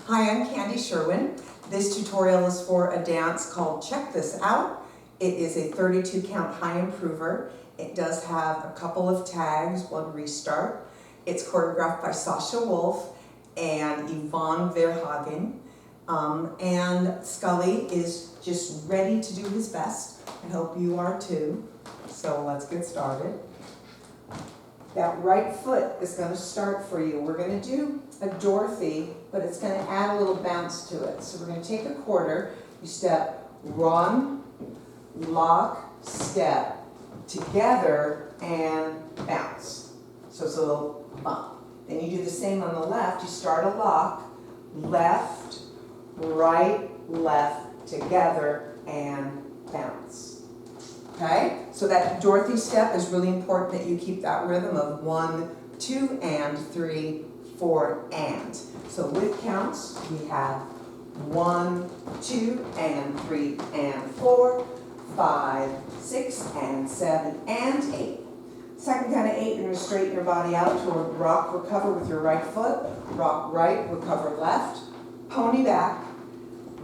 Hi, I'm Candy Sherwin. This tutorial is for a dance called Check This Out. It is a 32 count high improver. It does have a couple of tags, one restart. It's choreographed by Sasha Wolf and Yvonne Verhagen. And Scully is just ready to do his best. I hope you are too. So let's get started. That right foot is going to start for you. We're going to do a Dorothy, but it's going to add a little bounce to it. So we're going to take a quarter, you step, run, lock, step, together, and bounce. So it's a little bump. Then you do the same on the left. You start a lock, left, right, left, together, and bounce. Okay, so that Dorothy step is really important that you keep that rhythm of 1, 2, and 3, 4, and. So with counts, we have 1, 2, and 3, and 4, 5, 6, and 7, and 8. Second count of 8, you're going to straighten your body out toward rock, recover with your right foot, rock right, recover left, pony back,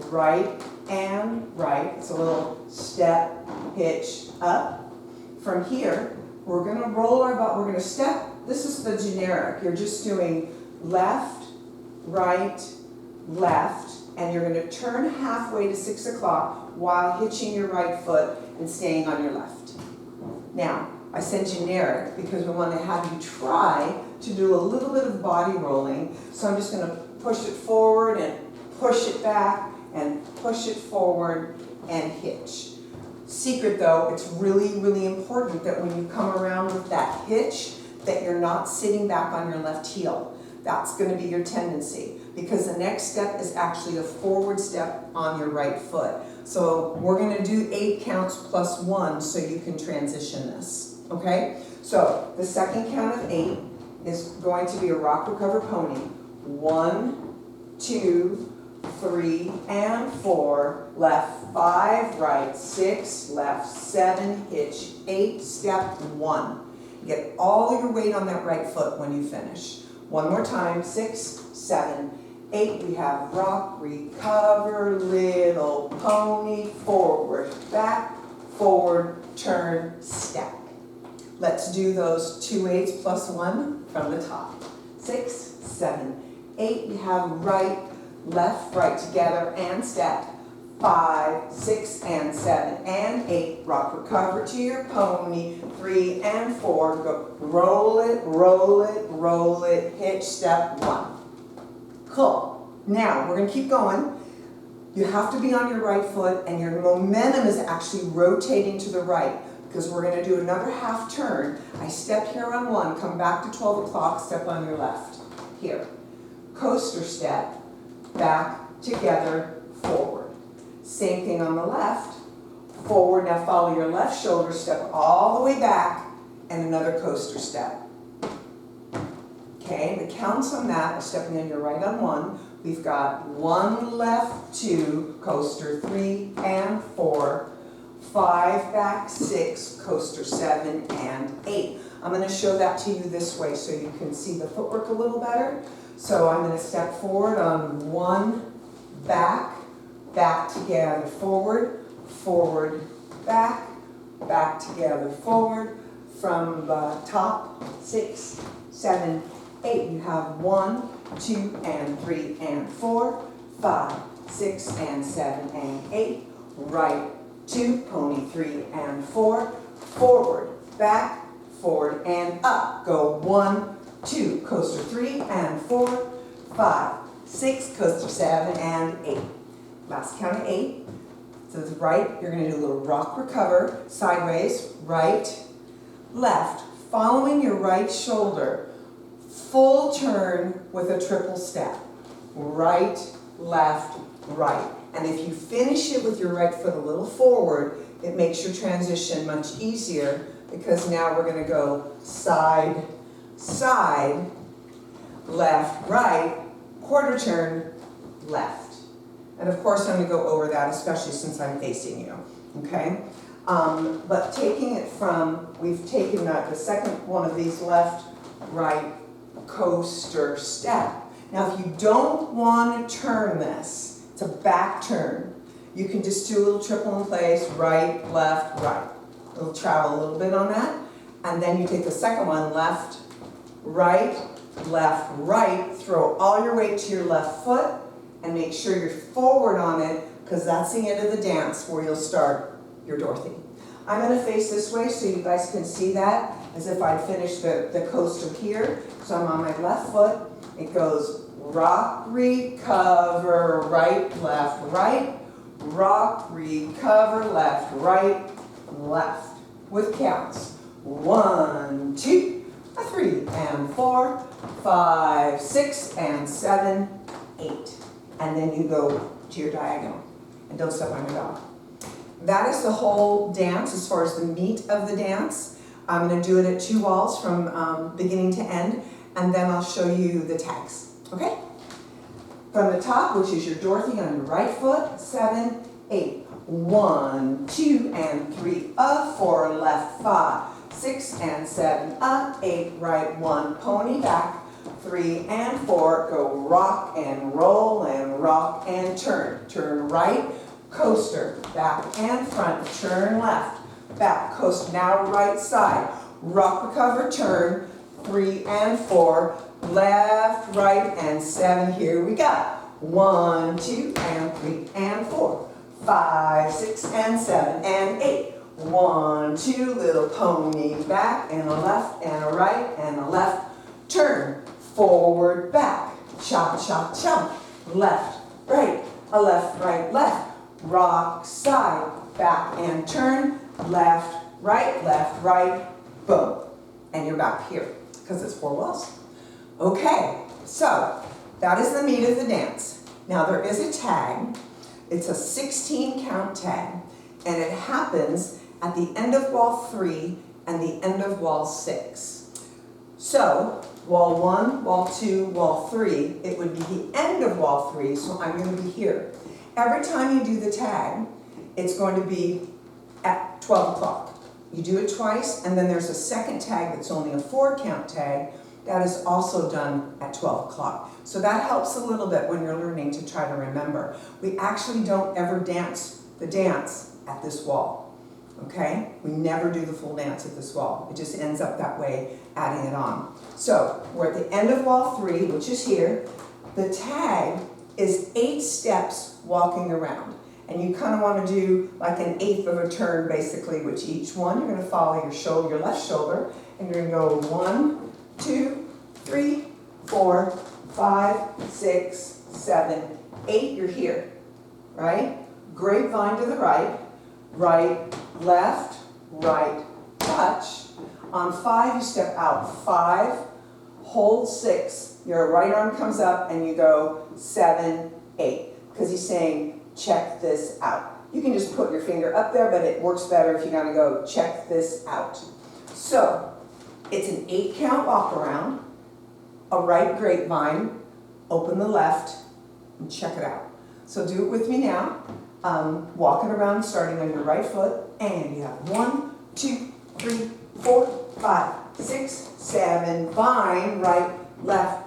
right, and right. It's a little step, hitch, up. From here, we're going to roll our butt. We're going to step. This is the generic. You're just doing left, right, left, and you're going to turn halfway to 6 o'clock while hitching your right foot and staying on your left. Now, I said generic because we want to have you try to do a little bit of body rolling. So I'm just going to push it forward and push it back and push it forward and hitch. Secret though, it's really, really important that when you come around with that hitch, that you're not sitting back on your left heel. That's going to be your tendency because the next step is actually a forward step on your right foot. So we're going to do 8 counts plus 1 so you can transition this. Okay? So the second count of 8 is going to be a rock, recover, pony. 1, 2, 3, and 4, left, 5, right, 6, left, 7, hitch, 8, step, 1. Get all your weight on that right foot when you finish. One more time, 6, 7, 8, we have rock, recover, little pony, forward, back, forward, turn, step. Let's do those 2 8s plus 1 from the top. 6, 7, 8, we have right, left, right together, and step. 5, 6, and 7, and 8. Rock, recover to your pony. 3 and 4. Go roll it, roll it, roll it. Hitch, step 1. Cool. Now, we're going to keep going. You have to be on your right foot, and your momentum is actually rotating to the right because we're going to do another half turn. I step here on 1, come back to 12 o'clock, step on your left. Here. Coaster step. Back, together, forward. Same thing on the left. Forward, now follow your left shoulder, step all the way back, and another coaster step. Okay, the counts on that are stepping on your right on 1. We've got 1 left, 2, coaster 3 and 4, 5 back, 6, coaster 7 and 8. I'm going to show that to you this way so you can see the footwork a little better. So I'm going to step forward on 1, back, back together, forward, forward, back, back together, forward. From the top, 6, 7, 8. You have 1, 2, and 3, and 4, 5, 6, and 7, and 8. Right, 2, pony 3, and 4. Forward, back, forward, and up. Go 1, 2, coaster 3 and 4, 5, 6, coaster 7 and 8. Last count of 8. So the right, you're going to do a little rock, recover, sideways, right, left, following your right shoulder, full turn with a triple step. Right, left, right. And if you finish it with your right foot a little forward, it makes your transition much easier because now we're going to go side, side, left, right, quarter turn, left. And of course I'm going to go over that, especially since I'm facing you, okay? But taking it from, we've taken the second one of these left, right, coaster, step. Now, if you don't want to turn this, it's a back turn. You can just do a little triple in place, right, left, right. It'll travel a little bit on that. And then you take the second one, left, right, throw all your weight to your left foot and make sure you're forward on it because that's the end of the dance where you'll start your Dorothy. I'm going to face this way so you guys can see that as if I'd finished the coaster here. So I'm on my left foot. It goes rock, recover, right, rock, recover, left, with counts. 1, 2, 3, and 4, 5, 6, and 7, 8. And then you go to your diagonal. And don't step on your dog. That is the whole dance as far as the meat of the dance. I'm going to do it at 2 walls from beginning to end, and then I'll show you the tags. Okay? From the top, which is your Dorothy on your right foot, 7, 8. 1, 2, and 3, up, 4, left, 5, 6, and 7, up, 8, right, 1, pony back, 3 and 4, go rock and roll and rock and turn. Turn right, coaster, back and front, turn left, back, coaster, now right side, rock, recover, turn, 3 and 4, left, right, and 7, here we go. 1, 2, and 3, and 4, 5, 6, and 7, and 8. 1, 2, little pony back, and a left, and a right, and a left, turn, forward, back, chop, chop, chop, left, right, a left, right, left, rock, side, back, and turn, left, right, boom. And you're back here, because it's 4 walls. Okay, so that is the meat of the dance. Now there is a tag. It's a 16 count tag, and it happens at the end of wall 3 and the end of wall 6. So wall 1, wall 2, wall 3, it would be the end of wall 3, so I'm going to be here. Every time you do the tag, it's going to be at 12 o'clock. You do it twice, and then there's a second tag that's only a 4 count tag. That is also done at 12 o'clock. So that helps a little bit when you're learning to try to remember. We actually don't ever dance the dance at this wall, okay? We never do the full dance at this wall. It just ends up that way, adding it on. So we're at the end of wall 3, which is here. The tag is 8 steps walking around. And you kind of want to do like an 1/8 of a turn, basically, which each one, you're going to follow your shoulder, your left shoulder, and you're going to go 1, 2, 3, 4, 5, 6, 7, 8. You're here, right? Grapevine to the right, left, right, touch. On 5, you step out 5, hold 6. Your right arm comes up and you go 7, 8. Because he's saying, check this out. You can just put your finger up there, but it works better if you're going to go check this out. So it's an 8 count walk around, a right grapevine, open the left, and check it out. So do it with me now. Walking around, starting on your right foot, and you have 1, 2, 3, 4, 5, 6, 7, vine, right, left,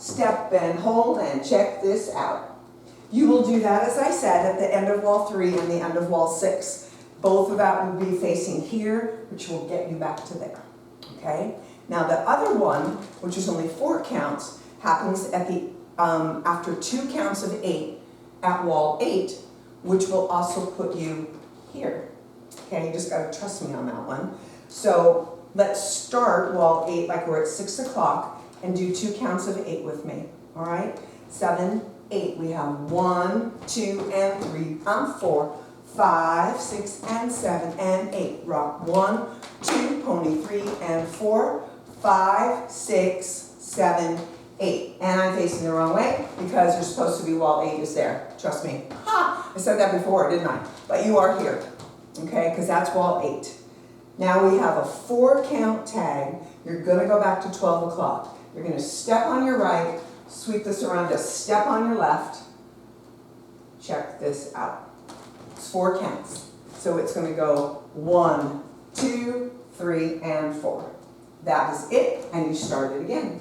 step and hold, and check this out. You will do that, as I said, at the end of wall 3 and the end of wall 6. Both of that will be facing here, which will get you back to there, okay? Now the other one, which is only 4 counts, happens at the after 2 counts of 8 at wall 8, which will also put you here. Okay, you just got to trust me on that one. So let's start wall 8 like we're at 6 o'clock and do 2 counts of 8 with me. All right, 7, 8. We have 1, 2, and 3, and 4, 5, 6, and 7, and 8. Rock 1, 2, pony 3, and 4, 5, 6, 7, 8. And I'm facing the wrong way because you're supposed to be wall 8 is there. Trust me. Ha! I said that before, didn't I? But you are here, okay? Because that's wall 8. Now we have a 4 count tag. You're going to go back to 12 o'clock. You're going to step on your right, sweep this around, just step on your left. Check this out. It's 4 counts. So it's going to go 1, 2, 3, and 4. That is it, and you start it again.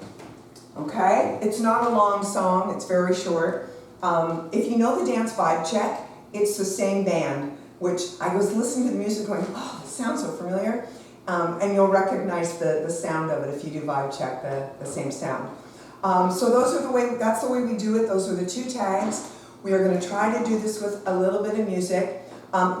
Okay? It's not a long song, it's very short. If you know the dance vibe check, it's the same band, which I was listening to the music going, oh, this sounds so familiar. And you'll recognize the sound of it if you do vibe check, the same sound. So that's the way we do it. Those are the 2 tags. We are going to try to do this with a little bit of music.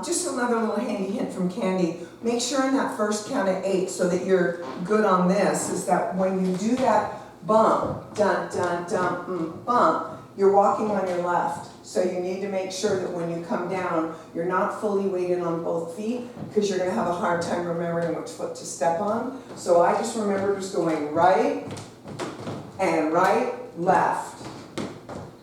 Just another little handy hint from Candy. Make sure in that first count of 8 so that you're good on this, is that when you do that bump, dun, dun, dun, bump, you're walking on your left. So you need to make sure that when you come down, you're not fully weighted on both feet, because you're going to have a hard time remembering which foot to step on. So I just remember just going right, and right, left,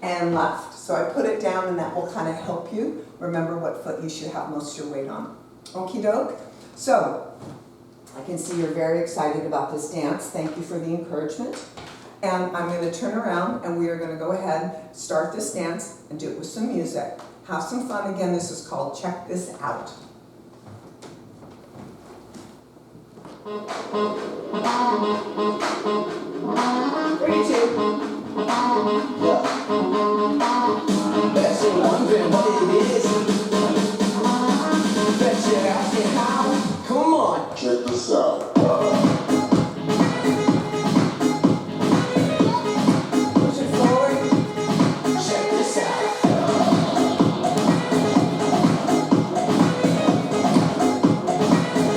and left. So I put it down, and that will kind of help you remember what foot you should have most of your weight on. Okie doke. So I can see you're very excited about this dance. Thank you for the encouragement. And I'm going to turn around, and we are going to go ahead, start this dance, and do it with some music. Have some fun. Again, this is called Check This Out. 3, 2. Bet you're wondering what it is. Bet you're asking how. Come on, check this out. Push it forward. Check this out.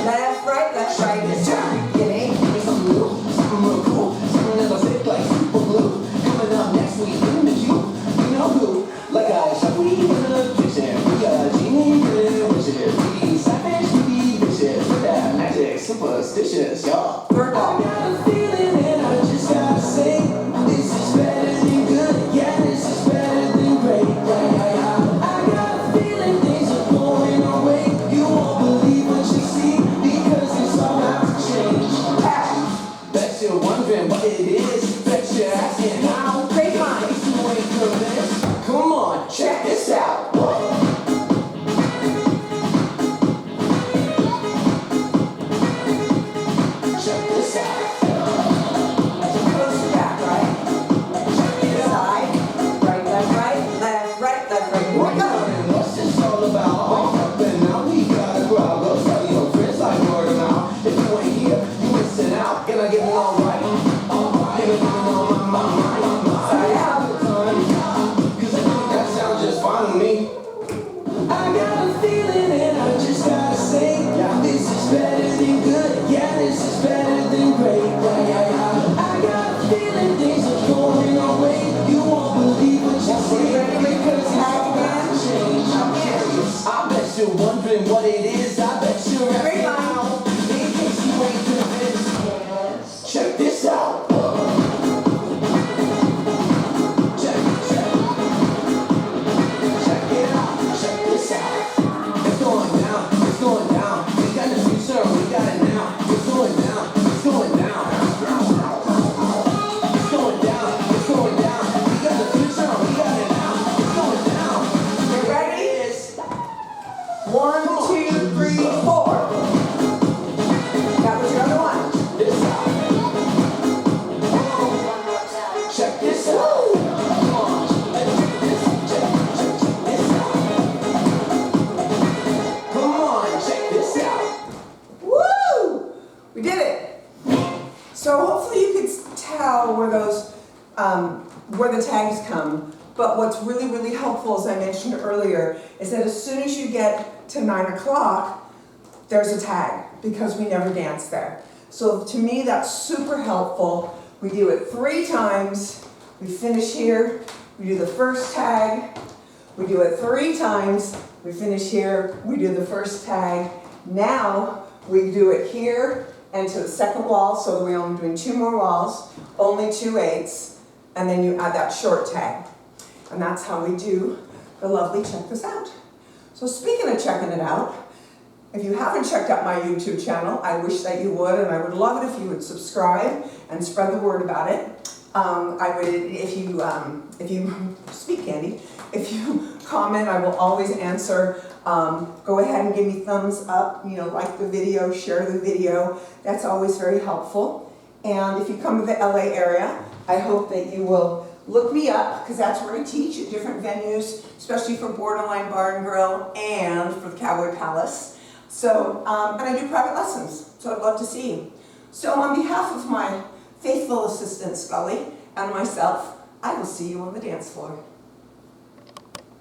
Left, right, this time. It ain't give me something new, something real cool, something that'll fit like super glue. Coming up next week, in the you know who? Like a Sherwin in the kitchen, we got a genie in the wishes. We be savage, we be vicious, with that magic, superstitious, y'all. I got a feeling and I just gotta say, this is better than good, yeah, this is better than great, yeah. I got a feeling things are going away, you won't believe what you see, because it's all about to change. Bet you're wondering what it is, bet you're asking how. Great mind. In case you ain't convinced, come on, check this out. Check this out. So close your back, right? Check it out. Right, left, right, left, right, left, right. Here we go. And what's this all about? Wake up and now we gotta grab. Go tell your friends like word of mouth. If you ain't here, you missing out. Can I get it all right? All right. Can I get it on my mind? Sorry, I have the time. Cause I think that sounds just fine to me. I got a feeling and I just gotta say, this is better than good, yeah, this is better than great, yeah. I got a feeling things are going away, you won't believe what you see, because it's all about to change. I'm curious, I bet you're wondering what it is, I bet you're asking now, in case you ain't convinced, check this out. Where the tags come, but what's really, really helpful, as I mentioned earlier, is that as soon as you get to 9 o'clock, there's a tag, because we never dance there. So to me, that's super helpful. We do it 3 times, we finish here, we do the first tag, we do it 3 times, we finish here, we do the first tag. Now, we do it here and to the second wall, so we're only doing 2 more walls, only 2 8s, and then you add that short tag. And that's how we do the lovely Check This Out. So speaking of checking it out, if you haven't checked out my YouTube channel, I wish that you would, and I would love it if you would subscribe and spread the word about it. I would, if you speak Candy, if you comment, I will always answer. Go ahead and give me thumbs up, like the video, share the video. That's always very helpful. And if you come to the LA area, I hope that you will look me up, because that's where I teach at different venues, especially for Borderline Bar and Grill and for the Cowboy Palace. So, and I do private lessons, so I'd love to see you. So on behalf of my faithful assistant Scully and myself, I will see you on the dance floor.